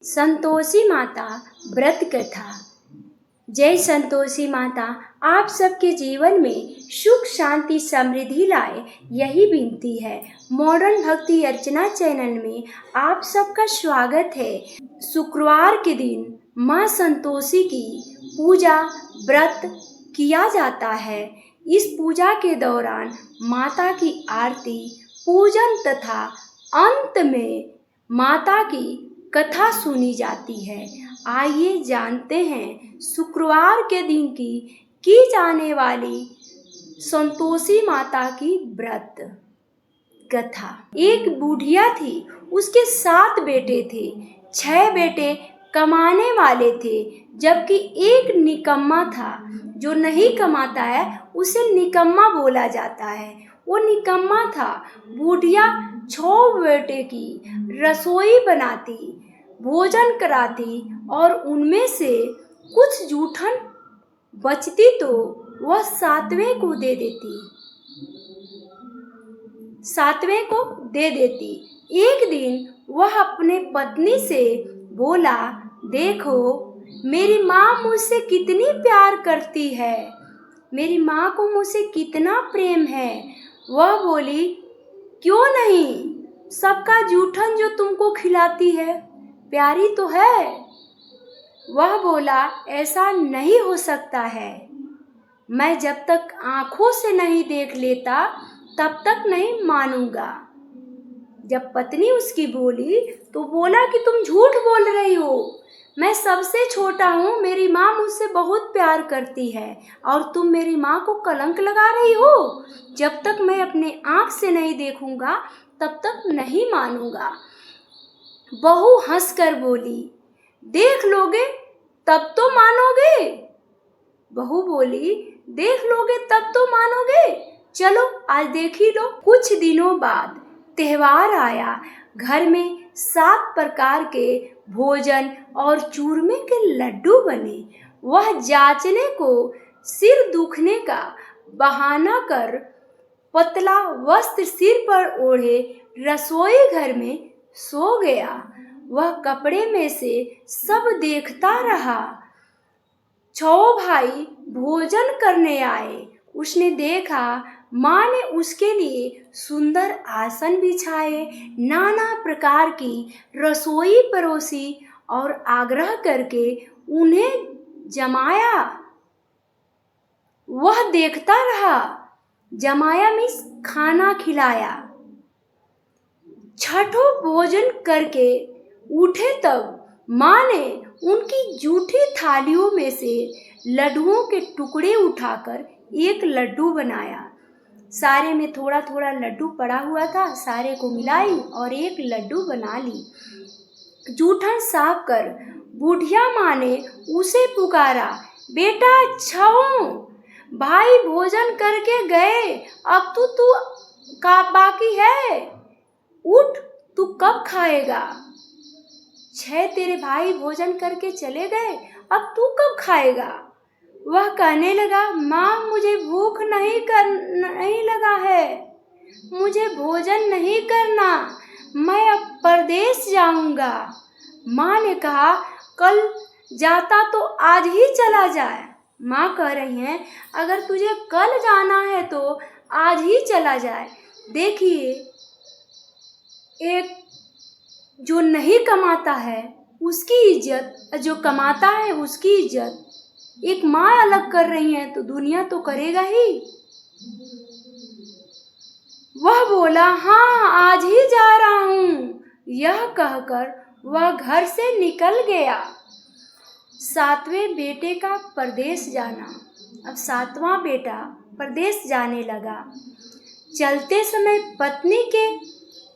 संतोषी माता व्रत कथा। जय संतोषी माता, आप सबके जीवन में सुख शांति समृद्धि लाए, यही विनती है। मॉडर्न भक्ति अर्चना चैनल में आप सबका स्वागत है। शुक्रवार के दिन माँ संतोषी की पूजा व्रत किया जाता है। इस पूजा के दौरान माता की आरती, पूजन तथा अंत में माता की कथा सुनी जाती है। आइए जानते हैं शुक्रवार के दिन की जाने वाली संतोषी माता की व्रत कथा। एक बुढ़िया थी, उसके 7 बेटे थे। 6 बेटे कमाने वाले थे, जबकि एक निकम्मा था। जो नहीं कमाता है उसे निकम्मा बोला जाता है। वो निकम्मा था। बुढ़िया 6 बेटे की रसोई बनाती, भोजन कराती और उनमें से कुछ जूठन बचती तो वह 7वें को दे देती। एक दिन वह अपने पत्नी से बोला, देखो मेरी माँ मुझसे कितनी प्यार करती है, मेरी माँ को मुझसे कितना प्रेम है। वह बोली, क्यों नहीं, सबका जूठन जो तुमको खिलाती है प्यारी तो है। वह बोला, ऐसा नहीं हो सकता है, मैं जब तक आंखों से नहीं देख लेता तब तक नहीं मानूंगा। जब पत्नी उसकी बोली तो बोला कि तुम झूठ बोल रही हो, मैं सबसे छोटा हूँ, मेरी माँ मुझसे बहुत प्यार करती है और तुम मेरी माँ को कलंक लगा रही हो। जब तक मैं अपने आँख से नहीं देखूंगा तब तक नहीं मानूंगा। बहू हंसकर बोली, देख लोगे तब तो मानोगे। बहू बोली, देख लोगे तब तो मानोगे, चलो आज देख ही लो। कुछ दिनों बाद त्योहार आया। घर में 7 प्रकार के भोजन और चूरमे के लड्डू बने। वह जांचने को सिर दुखने का बहाना कर पतला वस्त्र सिर पर ओढ़े रसोई घर में सो गया। वह कपड़े में से सब देखता रहा। 6 भाई भोजन करने आए। उसने देखा माँ ने उसके लिए सुंदर आसन बिछाए, नाना प्रकार की रसोई परोसी और आग्रह करके उन्हें जमाया। वह देखता रहा, जमाया में खाना खिलाया। छठों भोजन करके उठे तब माँ ने उनकी जूठी थालियों में से लड्डुओं के टुकड़े उठाकर एक लड्डू बनाया। सारे में थोड़ा थोड़ा लड्डू पड़ा हुआ था, सारे को मिलाई और एक लड्डू बना ली। जूठन साफ कर बुढ़िया माँ ने उसे पुकारा, बेटा 6 भाई भोजन करके गए, अब तू का बाकी है, उठ, तू कब खाएगा। 6 तेरे भाई भोजन करके चले गए, अब तू कब खाएगा। वह कहने लगा, माँ मुझे भूख नहीं लगा है, मुझे भोजन नहीं करना, मैं अब परदेश जाऊंगा। माँ ने कहा, कल जाता तो आज ही चला जाए। माँ कह रही हैं, अगर तुझे कल जाना है तो आज ही चला जाए। देखिए, एक जो नहीं कमाता है उसकी इज्जत, जो कमाता है उसकी इज्जत एक माँ अलग कर रही है तो दुनिया तो करेगा ही। वह बोला, हाँ आज ही जा रहा हूँ। यह कहकर वह घर से निकल गया। 7वें बेटे का परदेश जाना। अब 7वां बेटा परदेश जाने लगा। चलते समय पत्नी के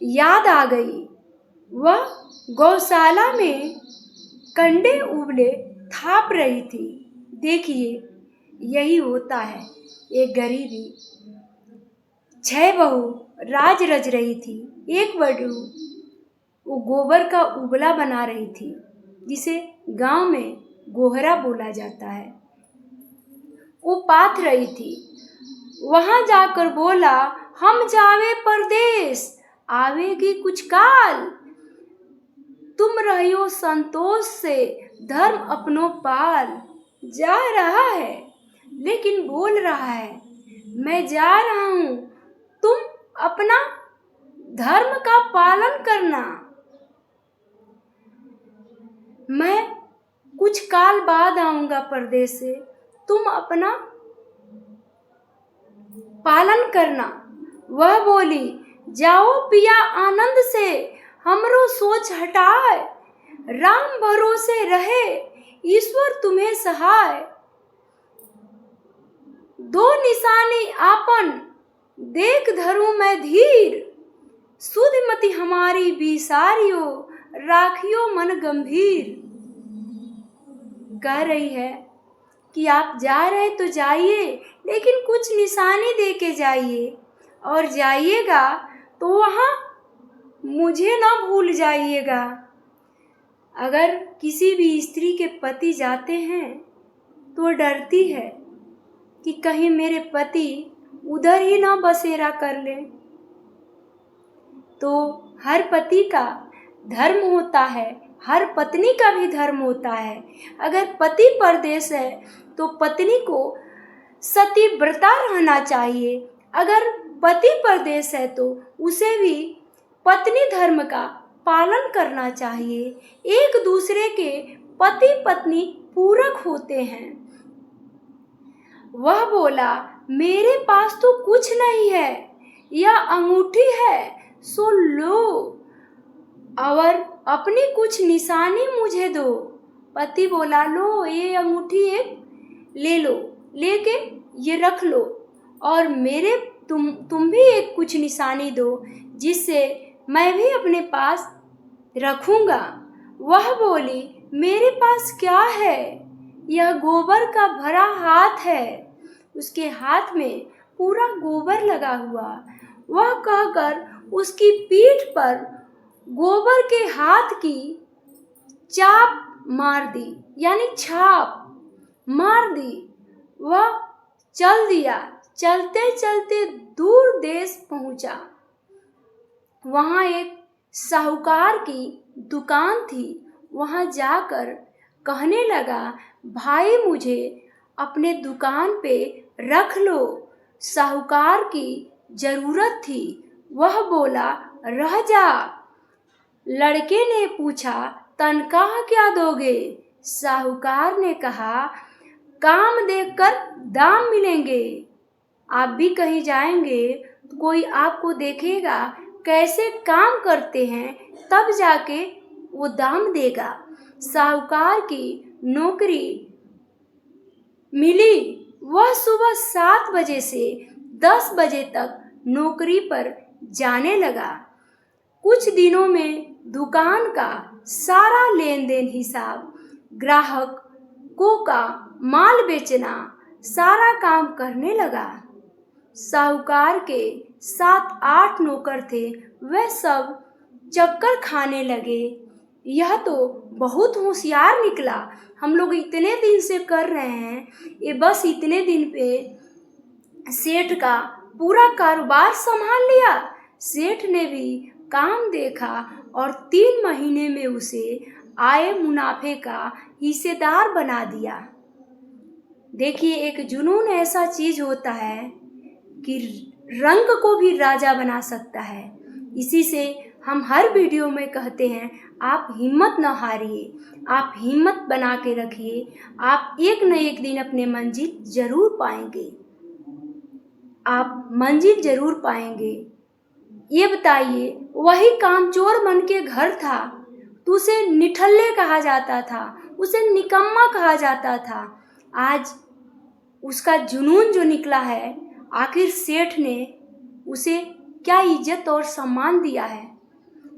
याद आ गई। वह गौशाला में कंडे उबले थाप रही थी। देखिए, यही होता है एक गरीबी। 6 बहू राज रच रही थी। एक बहू वो गोबर का उबला बना रही थी, जिसे गांव में गोहरा बोला जाता है। वो पाथ रही थी। वहां जाकर बोला, हम जावे परदेश, आवेगी कुछ काल। तुम रहियो संतोष से धर्म अपनों पाल। जा रहा है लेकिन बोल रहा है, मैं जा रहा हूँ, तुम अपना धर्म का पालन करना। मैं कुछ काल बाद आऊंगा परदेश से, तुम अपना पालन करना। वह बोली, जाओ पिया आनंद से, हमरो सोच हटाए, राम भरोसे रहे, ईश्वर तुम्हें सहाय। दो निशानी आपन देख धरूं मैं धीर, सुधमति हमारी बिसारियो, राखियो मन गंभीर। कह रही है कि आप जा रहे तो जाइए, लेकिन कुछ निशानी दे के जाइए, और जाइएगा तो वहाँ मुझे ना भूल जाइएगा। अगर किसी भी स्त्री के पति जाते हैं तो डरती है कि कहीं मेरे पति उधर ही ना बसेरा कर ले। तो हर पति का धर्म होता है, हर पत्नी का भी धर्म होता है। अगर पति परदेश है तो पत्नी को सती व्रता रहना चाहिए। अगर पति परदेश है तो उसे भी पत्नी धर्म का पालन करना चाहिए। एक दूसरे के पति पत्नी पूरक होते हैं। वह बोला, मेरे पास तो कुछ नहीं है, यह अंगूठी है सो लो, और अपनी कुछ निशानी मुझे दो। पति बोला, लो ये अंगूठी एक ले लो, लेके ये रख लो, और मेरे तुम भी एक कुछ निशानी दो, जिससे मैं भी अपने पास रखूँगा। वह बोली, मेरे पास क्या है, यह गोबर का भरा हाथ है। उसके हाथ में पूरा गोबर लगा हुआ। वह कहकर उसकी पीठ पर गोबर के हाथ की चाप मार दी, यानी छाप मार दी। वह चल दिया। चलते चलते दूर देश पहुंचा। वहाँ एक साहूकार की दुकान थी। वहाँ जाकर कहने लगा, भाई मुझे अपने दुकान पे रख लो, साहूकार की ज़रूरत थी। वह बोला, रह जा। लड़के ने पूछा, तनख्वाह क्या दोगे? साहूकार ने कहा, काम देखकर दाम मिलेंगे। आप भी कहीं जाएंगे तो कोई आपको देखेगा कैसे काम करते हैं, तब जाके वो दाम देगा। साहूकार की नौकरी मिली। वह सुबह 7 बजे से 10 बजे तक नौकरी पर जाने लगा। कुछ दिनों में दुकान का सारा लेन देन हिसाब, ग्राहकों का माल बेचना, सारा काम करने लगा। साहूकार के 7-8 नौकर थे, वे सब चक्कर खाने लगे। यह तो बहुत होशियार निकला, हम लोग इतने दिन से कर रहे हैं, ये बस इतने दिन पे सेठ का पूरा कारोबार संभाल लिया। सेठ ने भी काम देखा और 3 महीने में उसे आए मुनाफे का हिस्सेदार बना दिया। देखिए, एक जुनून ऐसा चीज होता है कि रंग को भी राजा बना सकता है। इसी से हम हर वीडियो में कहते हैं, आप हिम्मत न हारिए, आप हिम्मत बना के रखिए, आप एक न एक दिन अपने मंजिल जरूर पाएंगे, आप मंजिल जरूर पाएंगे। ये बताइए, वही कामचोर बन के घर था तो उसे निठल्ले कहा जाता था, उसे निकम्मा कहा जाता था। आज उसका जुनून जो निकला है, आखिर सेठ ने उसे क्या इज्जत और सम्मान दिया है।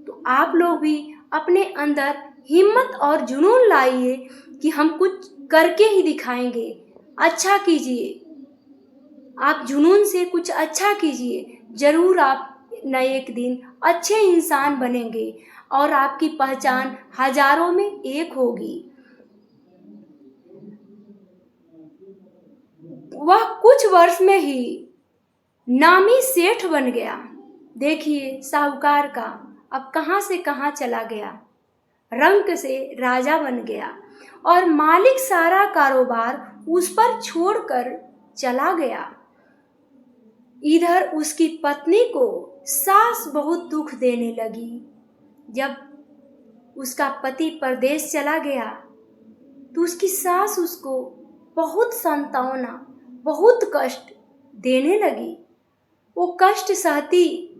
तो आप लोग भी अपने अंदर हिम्मत और जुनून लाइए कि हम कुछ करके ही दिखाएंगे। अच्छा कीजिए, आप जुनून से कुछ अच्छा कीजिए, जरूर आप न एक दिन अच्छे इंसान बनेंगे और आपकी पहचान हजारों में एक होगी। वह कुछ वर्ष में ही नामी सेठ बन गया। देखिए, साहूकार का अब कहाँ से कहाँ चला गया। रंक से राजा बन गया और मालिक सारा कारोबार उस पर छोड़कर चला गया। इधर उसकी पत्नी को सास बहुत दुख देने लगी। जब उसका पति परदेश चला गया तो उसकी सास उसको बहुत संतावना, बहुत कष्ट देने लगी। वो कष्ट सहती,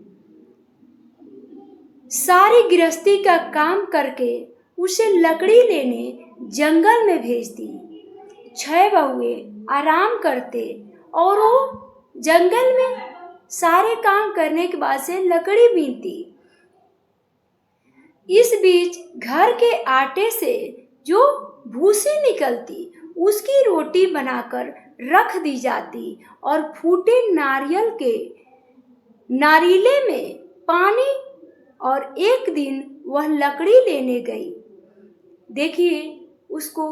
सारी गृहस्थी का काम करके उसे लकड़ी लेने जंगल में भेजती। 6 बहुए आराम करते और वो जंगल में सारे काम करने के बाद से लकड़ी बीनती। इस बीच घर के आटे से जो भूसी निकलती उसकी रोटी बनाकर रख दी जाती और फूटे नारियल के नारीले में पानी। और एक दिन वह लकड़ी लेने गई। देखिए, उसको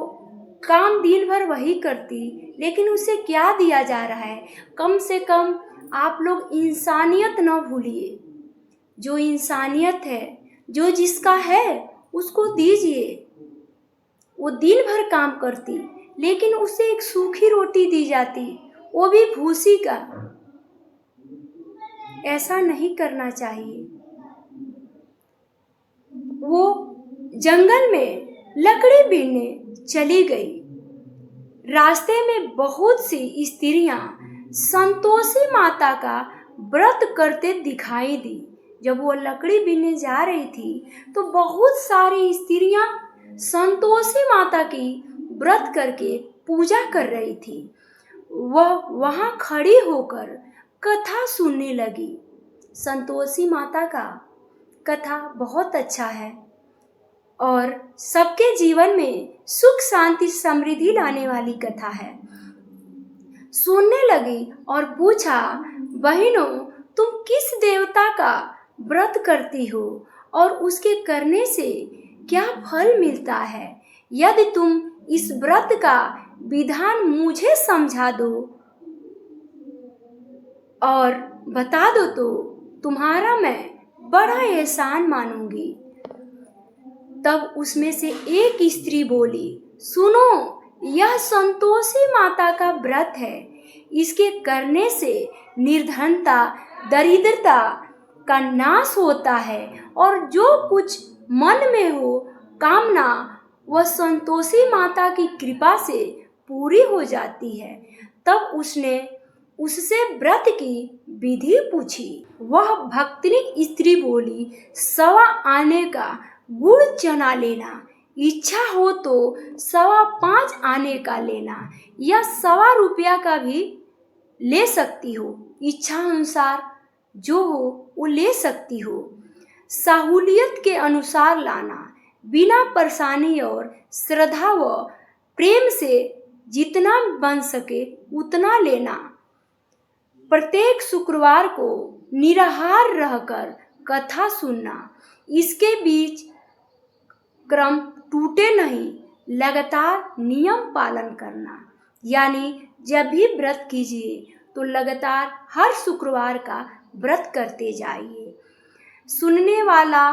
काम दिन भर वही करती, लेकिन उसे क्या दिया जा रहा है? कम से कम आप लोग इंसानियत न भूलिए। जो इंसानियत है, जो जिसका है उसको दीजिए। वो दिन भर काम करती, लेकिन उसे एक सूखी रोटी दी जाती, वो भी भूसी का। ऐसा नहीं करना चाहिए। वो जंगल में लकड़ी बीनने चली गई। रास्ते में बहुत सी स्त्रियां संतोषी माता का व्रत करते दिखाई दी। जब वो लकड़ी बीनने जा रही थी तो बहुत सारी स्त्रियां संतोषी माता की व्रत करके पूजा कर रही थी। वह वहां खड़ी होकर कथा सुनने लगी। संतोषी माता का कथा बहुत अच्छा है और सबके जीवन में सुख शांति समृद्धि लाने वाली कथा है। सुनने लगी और पूछा, बहनों, तुम किस देवता का व्रत करती हो और उसके करने से क्या फल मिलता है? यदि तुम इस व्रत का विधान मुझे समझा दो और बता दो तो तुम्हारा मैं बड़ा एहसान मानूंगी। तब उसमें से एक स्त्री बोली, सुनो, यह संतोषी माता का व्रत है। इसके करने से निर्धनता, दरिद्रता का नाश होता है और जो कुछ मन में हो कामना वह संतोषी माता की कृपा से पूरी हो जाती है। तब उसने उससे व्रत की विधि पूछी। वह भक्तिनी स्त्री बोली, 1.25 आने का गुड़ चना लेना, इच्छा हो तो 5.25 आने का लेना या 1.25 रुपया का भी ले सकती हो। इच्छा अनुसार जो हो वो ले सकती हो। सहूलियत के अनुसार लाना, बिना परेशानी और श्रद्धा व प्रेम से जितना बन सके उतना लेना। प्रत्येक शुक्रवार को निराहार रहकर कथा सुनना। इसके बीच क्रम टूटे नहीं, लगातार नियम पालन करना। यानी जब भी व्रत कीजिए तो लगातार हर शुक्रवार का व्रत करते जाइए। सुनने वाला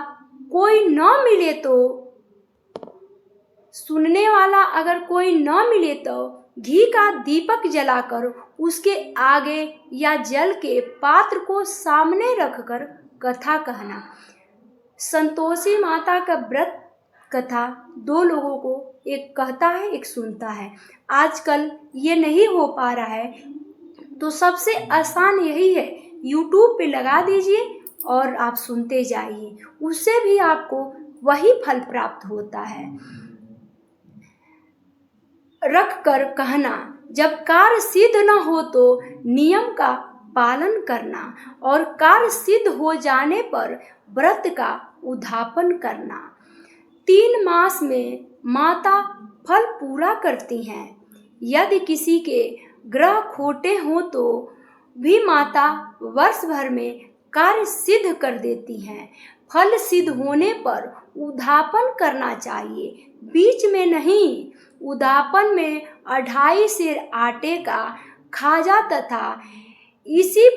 अगर कोई न मिले तो घी का दीपक जलाकर उसके आगे या जल के पात्र को सामने रखकर कथा कहना। संतोषी माता का व्रत कथा 2 लोगों को, एक कहता है एक सुनता है। आजकल ये नहीं हो पा रहा है तो सबसे आसान यही है, YouTube पे लगा दीजिए और आप सुनते जाइए, उससे भी आपको वही फल प्राप्त होता है। रख कर कहना, जब कार्य सिद्ध न हो तो नियम का पालन करना और कार्य सिद्ध हो जाने पर व्रत का उद्यापन करना। 3 मास में माता फल पूरा करती हैं। यदि किसी के ग्रह खोटे हो तो भी माता वर्ष भर में कार्य सिद्ध कर देती हैं। फल सिद्ध होने पर उद्यापन करना चाहिए, बीच में नहीं। उद्यापन में 2.5 सेर आटे का खाजा तथा इसी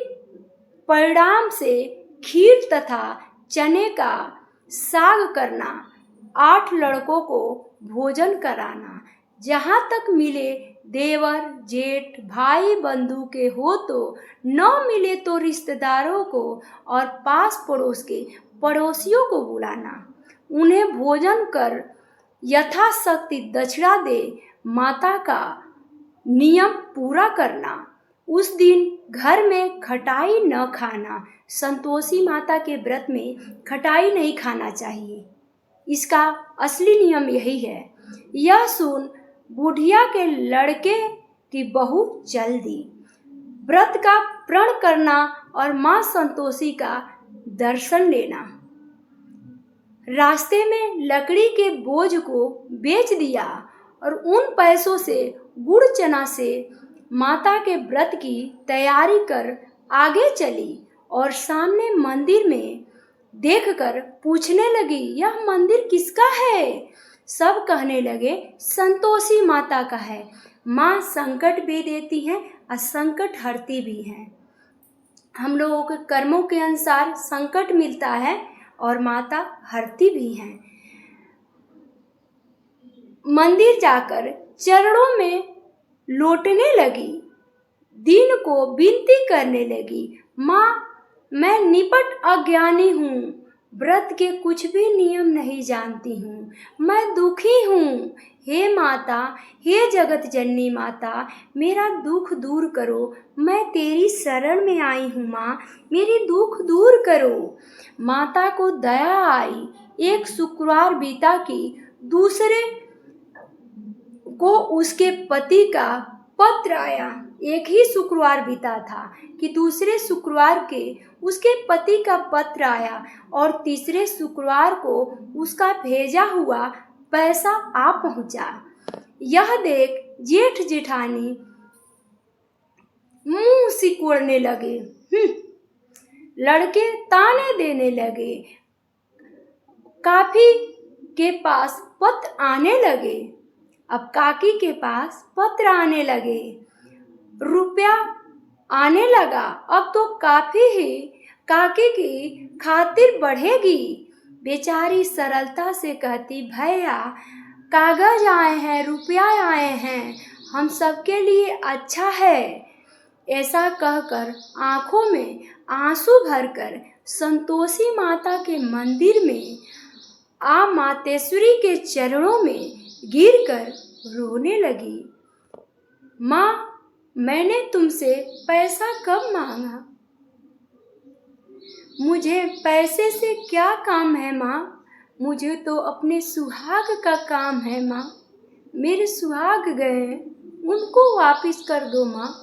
परिणाम से खीर तथा चने का साग करना। 8 लड़कों को भोजन कराना। जहाँ तक मिले देवर जेठ भाई बंधु के हो तो, न मिले तो रिश्तेदारों को और पास पड़ोस के पड़ोसियों को बुलाना। उन्हें भोजन कर यथाशक्ति दक्षिणा दे माता का नियम पूरा करना। उस दिन घर में खटाई न खाना। संतोषी माता के व्रत में खटाई नहीं खाना चाहिए। इसका असली नियम यही है। यह सुन बुढ़िया के लड़के की बहू चल दी। व्रत का प्रण करना और माँ संतोषी का दर्शन लेना। रास्ते में लकड़ी के बोझ को बेच दिया और उन पैसों से गुड़ चना से माता के व्रत की तैयारी कर आगे चली और सामने मंदिर में देखकर पूछने लगी, यह मंदिर किसका है? सब कहने लगे संतोषी माता का है। माँ संकट भी देती हैं और संकट हरती भी हैं। हम लोगों के कर्मों के अनुसार संकट मिलता है और माता हरती भी हैं। मंदिर जाकर चरणों में लौटने लगी। दिन को विनती करने लगी, माँ मैं निपट अज्ञानी हूँ, व्रत के कुछ भी नियम नहीं जानती हूँ, मैं दुखी हूँ। हे माता, हे जगत जननी माता, मेरा दुख दूर करो। मैं तेरी शरण में आई हूँ माँ, मेरी दुख दूर करो। माता को दया आई। एक शुक्रवार बीता कि दूसरे को उसके पति का पत्र आया। एक ही शुक्रवार बीता था कि दूसरे शुक्रवार के उसके पति का पत्र आया और तीसरे शुक्रवार को उसका भेजा हुआ पैसा आ पहुंचा। यह देख जेठ जेठानी मुंह सिकोड़ने लगे। लड़के ताने देने लगे। काकी के पास पत्र आने लगे। अब काकी के पास पत्र आने लगे, रुपया आने लगा। अब तो काफी ही काकी की खातिर बढ़ेगी। बेचारी सरलता से कहती, भैया कागज आए हैं, रुपया आए हैं, हम सबके लिए अच्छा है। ऐसा कहकर आंखों में आंसू भरकर संतोषी माता के मंदिर में आ मातेश्वरी के चरणों में गिरकर रोने लगी। माँ मैंने तुमसे पैसा कब मांगा? मुझे पैसे से क्या काम है माँ? मुझे तो अपने सुहाग का काम है माँ। मेरे सुहाग गए, उनको वापस कर दो माँ।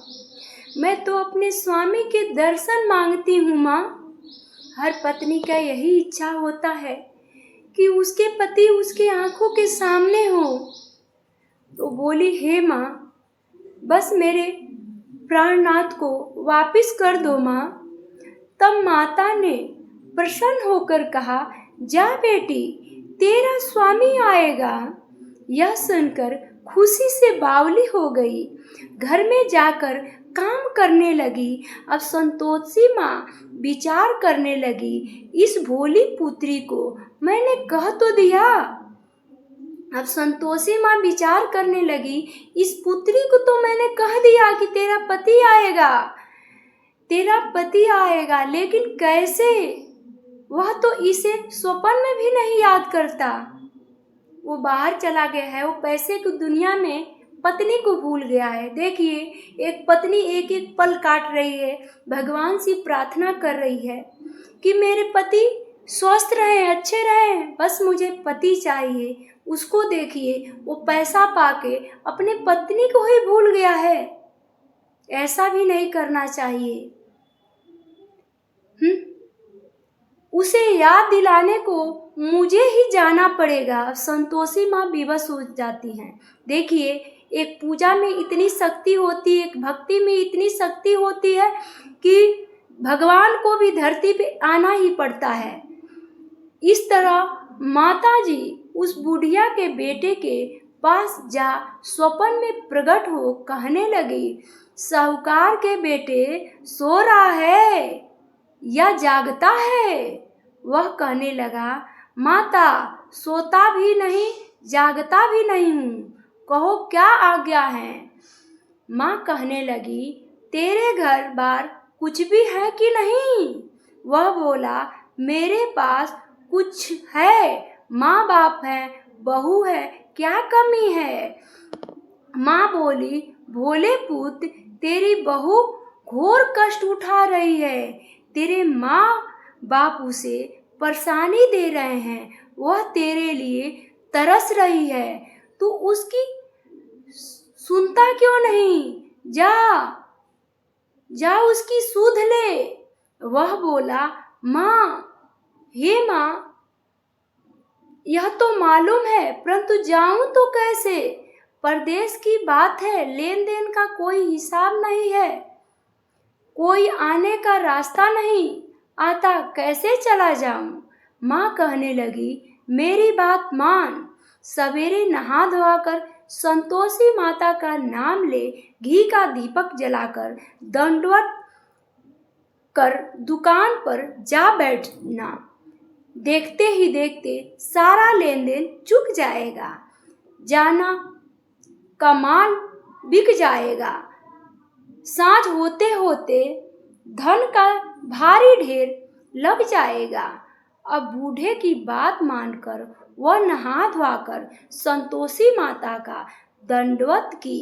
मैं तो अपने स्वामी के दर्शन मांगती हूँ माँ। हर पत्नी का यही इच्छा होता है कि उसके पति उसके आंखों के सामने हो। तो बोली, हे माँ बस मेरे प्राणनाथ को वापस कर दो माँ। तब माता ने प्रसन्न होकर कहा, जा बेटी तेरा स्वामी आएगा। यह सुनकर खुशी से बावली हो गई। घर में जाकर काम करने लगी। अब संतोषी माँ विचार करने लगी, इस भोली पुत्री को मैंने कह तो दिया। अब संतोषी माँ विचार करने लगी, इस पुत्री को तो मैंने कह दिया कि तेरा पति आएगा, तेरा पति आएगा, लेकिन कैसे? वह तो इसे स्वप्न में भी नहीं याद करता। वो बाहर चला गया है, वो पैसे की दुनिया में पत्नी को भूल गया है। देखिए, एक पत्नी एक एक पल काट रही है, भगवान से प्रार्थना कर रही है कि मेरे पति स्वस्थ रहें, अच्छे रहें, बस मुझे पति चाहिए। उसको देखिए, वो पैसा पाके अपने पत्नी को ही भूल गया है। ऐसा भी नहीं करना चाहिए। उसे याद दिलाने को मुझे ही जाना पड़ेगा। संतोषी माँ विवश हो जाती हैं। देखिए, एक पूजा में इतनी शक्ति होती है, एक भक्ति में इतनी शक्ति होती है कि भगवान को भी धरती पे आना ही पड़ता है। इस तरह माता जी उस बुढ़िया के बेटे के पास जा स्वप्न में प्रकट हो कहने लगी, साहूकार के बेटे सो रहा है या जागता है? वह कहने लगा, माता सोता भी नहीं, जागता भी नहीं हूँ, कहो क्या आज्ञा है। माँ कहने लगी, तेरे घर बार कुछ भी है कि नहीं। वह बोला, मेरे पास कुछ है, माँ बाप है, बहू है, क्या कमी है। माँ बोली, भोले पुत्र, तेरी बहू घोर कष्ट उठा रही है, तेरे माँ बाप उसे परेशानी दे रहे हैं, वह तेरे लिए तरस रही है, तू उसकी सुनता क्यों नहीं, जा जा उसकी सुध ले। वह बोला, माँ, हे माँ, यह तो मालूम है, परंतु जाऊं तो कैसे। परदेश की बात है, लेन देन का कोई हिसाब नहीं है, कोई आने का रास्ता नहीं आता, कैसे चला जाऊं। माँ कहने लगी, मेरी बात मान, सवेरे नहा धोकर संतोषी माता का नाम ले, घी का दीपक जलाकर दंडवत कर दुकान पर जा बैठना। देखते ही देखते सारा लेन देन चुक जाएगा, जाना का माल बिक जाएगा। सांझ होते होते धन का भारी ढेर लग जाएगा। अब बूढ़े की बात मानकर वह नहा धोकर संतोषी माता का दंडवत की,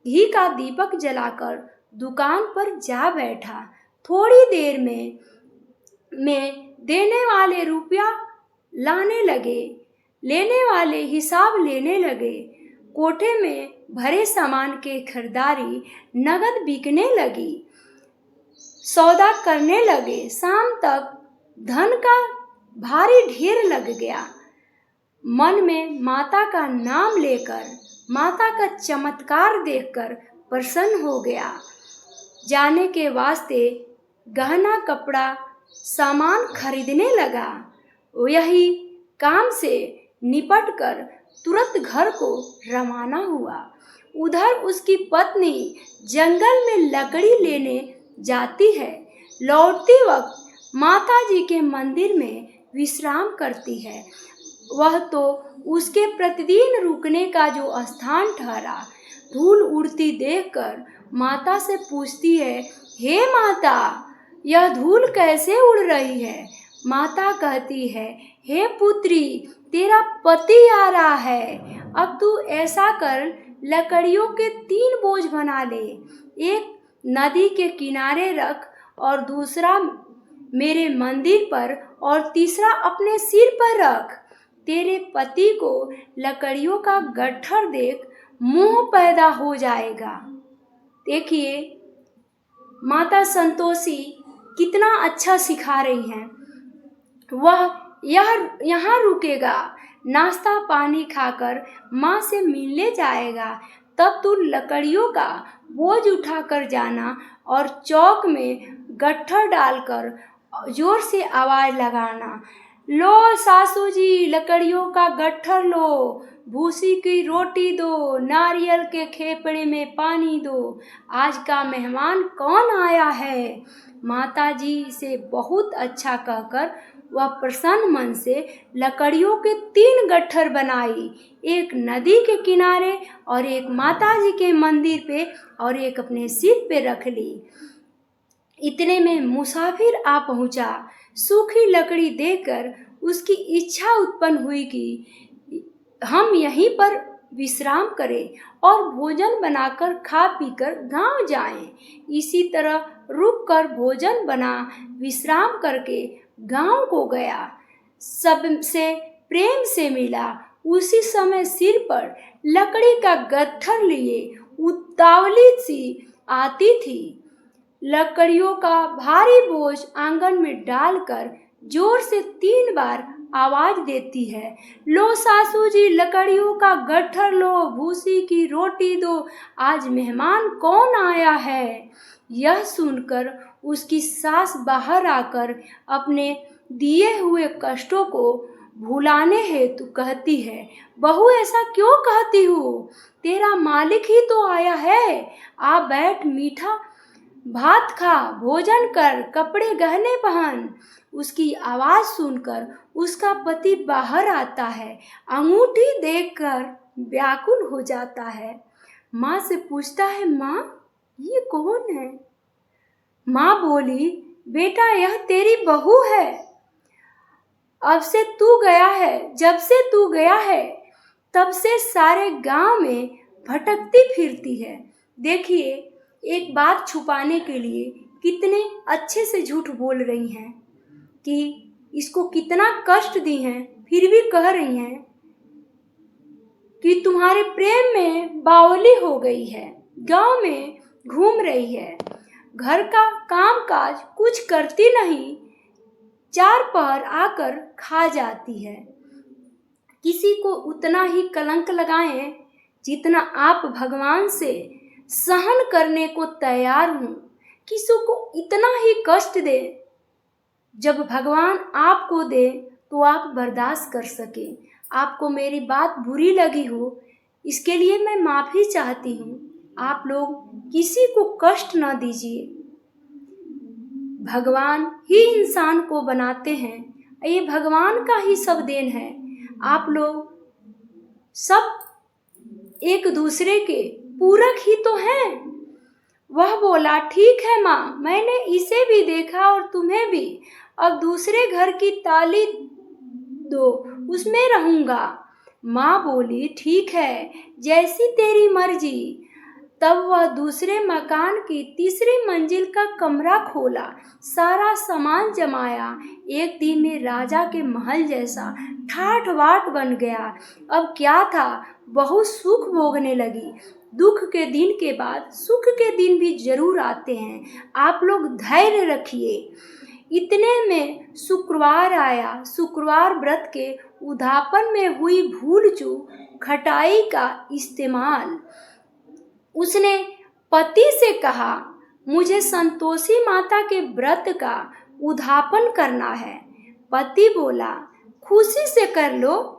घी का दीपक जलाकर दुकान पर जा बैठा। थोड़ी देर में देने वाले रुपया लाने लगे, लेने वाले हिसाब लेने लगे। कोठे में भरे सामान के खरीदारी नगद बिकने लगी, सौदा करने लगे। शाम तक धन का भारी ढेर लग गया। मन में माता का नाम लेकर, माता का चमत्कार देखकर प्रसन्न हो गया। जाने के वास्ते गहना कपड़ा सामान खरीदने लगा। यही काम से निपट कर तुरंत घर को रवाना हुआ। उधर उसकी पत्नी जंगल में लकड़ी लेने जाती है। लौटती वक्त माता जी के मंदिर में विश्राम करती है। वह तो उसके प्रतिदिन रुकने का जो स्थान ठहरा। धूल उड़ती देखकर माता से पूछती है, हे माता, यह धूल कैसे उड़ रही है। माता कहती है, हे पुत्री, तेरा पति आ रहा है, अब तू ऐसा कर, लकड़ियों के 3 बोझ बना ले, एक नदी के किनारे रख और दूसरा मेरे मंदिर पर और तीसरा अपने सिर पर रख। तेरे पति को लकड़ियों का गट्ठर देख मोह पैदा हो जाएगा। देखिए माता संतोषी कितना अच्छा सिखा रही हैं। वह यहाँ रुकेगा, नाश्ता पानी खाकर माँ से मिलने जाएगा, तब तू लकड़ियों का बोझ उठाकर जाना और चौक में गट्ठर डालकर जोर से आवाज़ लगाना, लो सासू जी, लकड़ियों का गट्ठर लो, भूसी की रोटी दो, नारियल के खेपड़े में पानी दो, आज का मेहमान कौन आया है। माता जी से बहुत अच्छा कहकर वह प्रसन्न मन से लकड़ियों के 3 गट्ठर बनाई, एक नदी के किनारे और एक माता जी के मंदिर पे और एक अपने सिर पे रख ली। इतने में मुसाफिर आ पहुंचा। सूखी लकड़ी देखकर उसकी इच्छा उत्पन्न हुई कि हम यहीं पर विश्राम करें और भोजन बनाकर खा पीकर गांव जाएं। इसी तरह रुककर भोजन बना विश्राम करके गांव को गया। सबसे प्रेम से मिला। उसी समय सिर पर लकड़ी का गट्ठर लिए उतावली सी आती थी। लकड़ियों का भारी बोझ आंगन में डालकर जोर से 3 बार आवाज देती है, लो सासू जी, लकड़ियों का गट्ठर लो, भूसी की रोटी दो, आज मेहमान कौन आया है। यह सुनकर उसकी सास बाहर आकर अपने दिए हुए कष्टों को भुलाने हेतु कहती है, बहू ऐसा क्यों कहती हो, तेरा मालिक ही तो आया है, आ बैठ, मीठा भात खा, भोजन कर, कपड़े गहने पहन। उसकी आवाज़ सुनकर उसका पति बाहर आता है, अंगूठी देखकर व्याकुल हो जाता है। माँ से पूछता है, माँ ये कौन है? माँ बोली, बेटा यह तेरी बहू है। जब से तू गया है तब से सारे गांव में भटकती फिरती है। देखिए, एक बात छुपाने के लिए कितने अच्छे से झूठ बोल रही हैं कि इसको कितना कष्ट दी हैं, फिर भी कह रही हैं कि तुम्हारे प्रेम में बावली हो गई है, गांव में घूम रही है, घर का काम काज कुछ करती नहीं, चार पहर आकर खा जाती है। किसी को उतना ही कलंक लगाएं जितना आप भगवान से सहन करने को तैयार हों। किसी को इतना ही कष्ट दे जब भगवान आपको दे तो आप बर्दाश्त कर सके। आपको मेरी बात बुरी लगी हो इसके लिए मैं माफ़ी चाहती हूँ। आप लोग किसी को कष्ट न दीजिए। भगवान ही इंसान को बनाते हैं, ये भगवान का ही सब देन है। आप लोग सब एक दूसरे के पूरक ही तो हैं। वह बोला, ठीक है माँ, मैंने इसे भी देखा और तुम्हें भी। अब दूसरे घर की ताली दो, उसमें रहूंगा। माँ बोली, ठीक है, जैसी तेरी मर्जी। तब वह दूसरे मकान की तीसरी मंजिल का कमरा खोला, सारा सामान जमाया। एक दिन में राजा के महल जैसा ठाठ बाट बन गया। अब क्या था, बहुत सुख भोगने लगी। दुख के दिन के बाद सुख के दिन भी जरूर आते हैं। आप लोग धैर्य रखिए। इतने में शुक्रवार आया। शुक्रवार व्रत के उद्यापन में हुई भूल चूक खटाई का इस्तेमाल। उसने पति से कहा, मुझे संतोषी माता के व्रत का उद्यापन करना है। पति बोला, खुशी से कर लो।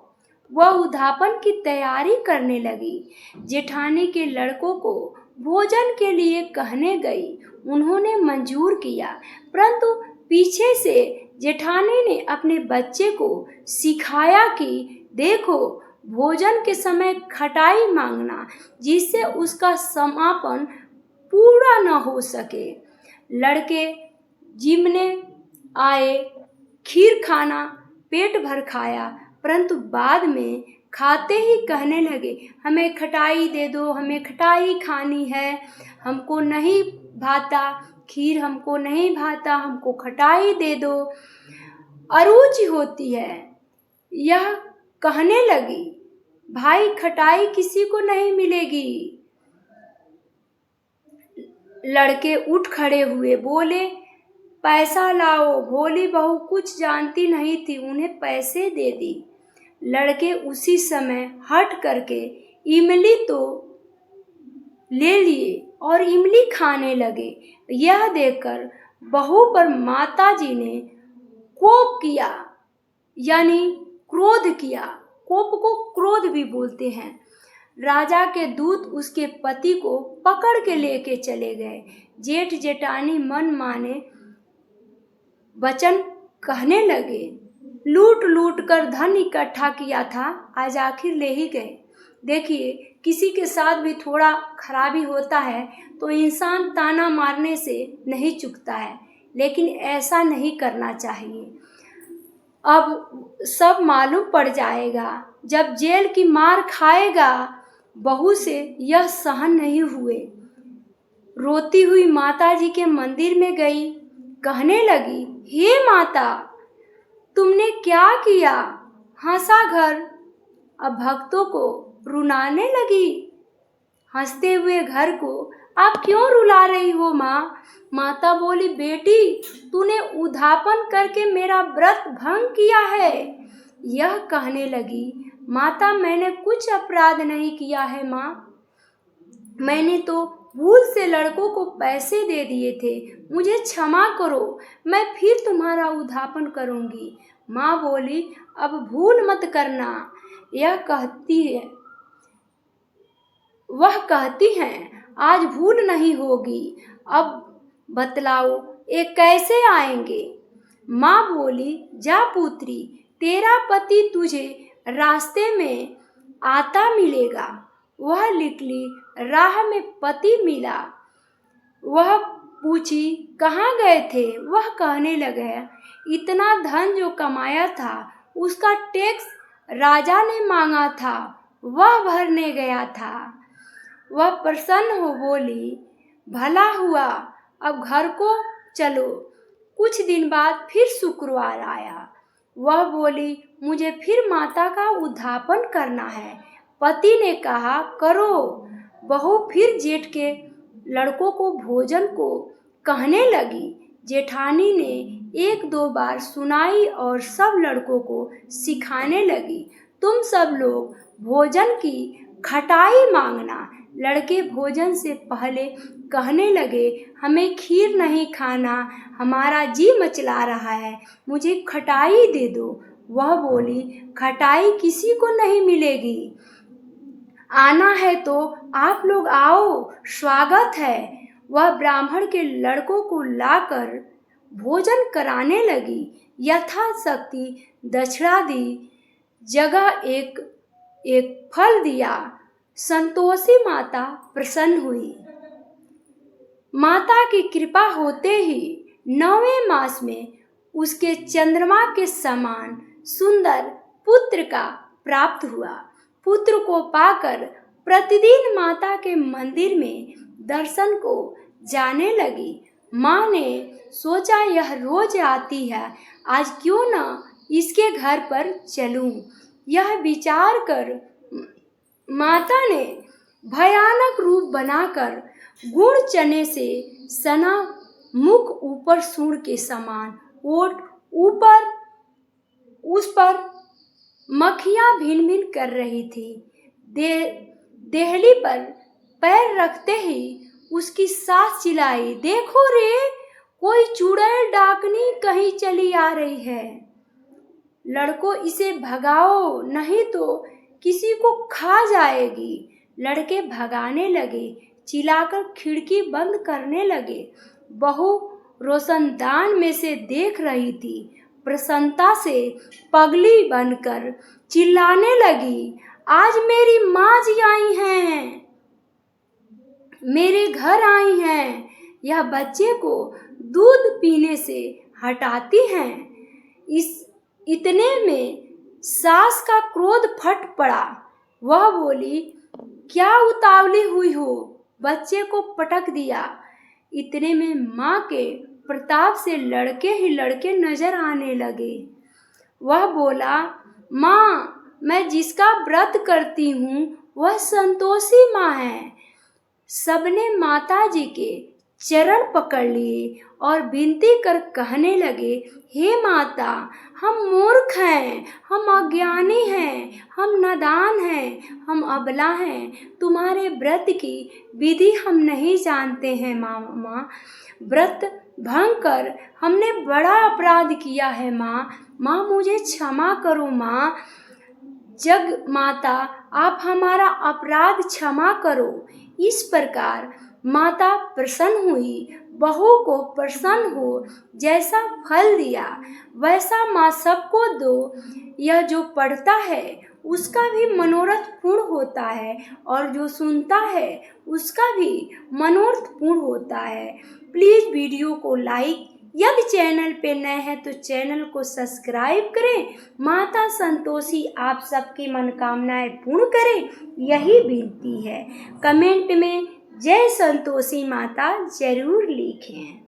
वह उद्यापन की तैयारी करने लगी। जेठानी के लड़कों को भोजन के लिए कहने गई। उन्होंने मंजूर किया, परंतु पीछे से जेठानी ने अपने बच्चे को सिखाया कि देखो, भोजन के समय खटाई मांगना, जिससे उसका समापन पूरा न हो सके। लड़के जिमने आए, खीर खाना पेट भर खाया, परंतु बाद में खाते ही कहने लगे, हमें खटाई दे दो, हमें खटाई खानी है, हमको नहीं भाता खीर, हमको नहीं भाता, हमको खटाई दे दो, अरुचि होती है। यह कहने लगी, भाई खटाई किसी को नहीं मिलेगी। लड़के उठ खड़े हुए, बोले, पैसा लाओ। भोली बहू कुछ जानती नहीं थी, उन्हें पैसे दे दी। लड़के उसी समय हट करके इमली तो ले लिए और इमली खाने लगे। यह देखकर बहू पर माताजी ने कोप किया, यानी क्रोध किया। कोप को क्रोध भी बोलते हैं। राजा के दूत उसके पति को पकड़ के लेके चले गए। जेठ जेठानी मन माने वचन कहने लगे, लूट लूट कर धन इकट्ठा किया था, आज आखिर ले ही गए। देखिए, किसी के साथ भी थोड़ा खराबी होता है तो इंसान ताना मारने से नहीं चूकता है, लेकिन ऐसा नहीं करना चाहिए। अब सब मालूम पड़ जाएगा। जब जेल की मार खाएगा, बहू से यह सहन नहीं हुए। रोती हुई माताजी के मंदिर में गई, कहने लगी, हे माता, तुमने क्या किया? हंसा घर। अब भक्तों को रुलाने लगी। हंसते हुए घर को आप क्यों रुला रही हो माँ? माता बोली, बेटी, तूने उद्यापन करके मेरा व्रत भंग किया है। यह कहने लगी, माता, मैंने कुछ अपराध नहीं किया है माँ, मैंने तो भूल से लड़कों को पैसे दे दिए थे, मुझे क्षमा करो, मैं फिर तुम्हारा उद्यापन करूँगी। माँ बोली, अब भूल मत करना। वह कहती हैं, आज भूल नहीं होगी। अब बतलाओ ये कैसे आएंगे? माँ बोली, जा पुत्री, तेरा पति तुझे रास्ते में आता मिलेगा। वह निकली, राह में पति मिला। वह पूछी, कहाँ गए थे? वह कहने लगे, इतना धन जो कमाया था उसका टैक्स राजा ने मांगा था, वह भरने गया था। वह प्रसन्न हो बोली, भला हुआ, अब घर को चलो। कुछ दिन बाद फिर शुक्रवार आया। वह बोली, मुझे फिर माता का उद्यापन करना है। पति ने कहा, करो। बहू फिर जेठ के लड़कों को भोजन को कहने लगी। जेठानी ने एक दो बार सुनाई और सब लड़कों को सिखाने लगी, तुम सब लोग भोजन की खटाई मांगना। लड़के भोजन से पहले कहने लगे, हमें खीर नहीं खाना, हमारा जी मचला रहा है, मुझे खटाई दे दो। वह बोली, खटाई किसी को नहीं मिलेगी, आना है तो आप लोग आओ, स्वागत है। वह ब्राह्मण के लड़कों को लाकर भोजन कराने लगी। यथाशक्ति दक्षिणा दी, जगह एक फल दिया। संतोषी माता प्रसन्न हुई। माता की कृपा होते ही 9वें मास में उसके चंद्रमा के समान सुंदर पुत्र का प्राप्त हुआ। पुत्र को पाकर प्रतिदिन माता के मंदिर में दर्शन को जाने लगी। माँ ने सोचा, यह रोज आती है, आज क्यों न इसके घर पर चलूं। यह विचार कर माता ने भयानक रूप बनाकर गुड़ चने से सना मुख ऊपर सूंड के समान, ओठ ऊपर, उस पर मक्खियां भिन भिन कर रही थी। देहली पर पैर रखते ही उसकी सास चिल्लाई, देखो रे, कोई चुड़ैल डाकनी कहीं चली आ रही है। लड़कों, इसे भगाओ, नहीं तो किसी को खा जाएगी। लड़के भगाने लगे, चिल्लाकर खिड़की बंद करने लगे। बहू रोशनदान में से देख रही थी। प्रसन्नता से पगली बनकर चिल्लाने लगी, आज मेरी माँ जी आई हैं, मेरे घर आई हैं। यह बच्चे को दूध पीने से हटाती हैं। इतने में सास का क्रोध फट पड़ा। वह बोली, क्या उतावली हुई हो? बच्चे को पटक दिया। इतने में माँ के प्रताप से लड़के ही लड़के नजर आने लगे। वह बोला, माँ, मैं जिसका व्रत करती हूँ वह संतोषी माँ है। सबने माता जी के चरण पकड़ लिए और विनती कर कहने लगे, हे माता, हम मूर्ख हैं, हम अज्ञानी हैं, हम नादान हैं, हम अबला हैं। तुम्हारे व्रत की विधि हम नहीं जानते हैं माँ। व्रत भंग कर हमने बड़ा अपराध किया है माँ, मुझे क्षमा करो माँ। जग माता, आप हमारा अपराध क्षमा करो। इस प्रकार माता प्रसन्न हुई। बहू को प्रसन्न हो जैसा फल दिया वैसा माँ सबको दो। यह जो पढ़ता है उसका भी मनोरथ पूर्ण होता है और जो सुनता है उसका भी मनोरथ पूर्ण होता है। प्लीज़ वीडियो को लाइक, यदि चैनल पे नए हैं तो चैनल को सब्सक्राइब करें। माता संतोषी आप सबकी मनोकामनाएं पूर्ण करें, यही विनती है। कमेंट में जय संतोषी माता जरूर लिखें।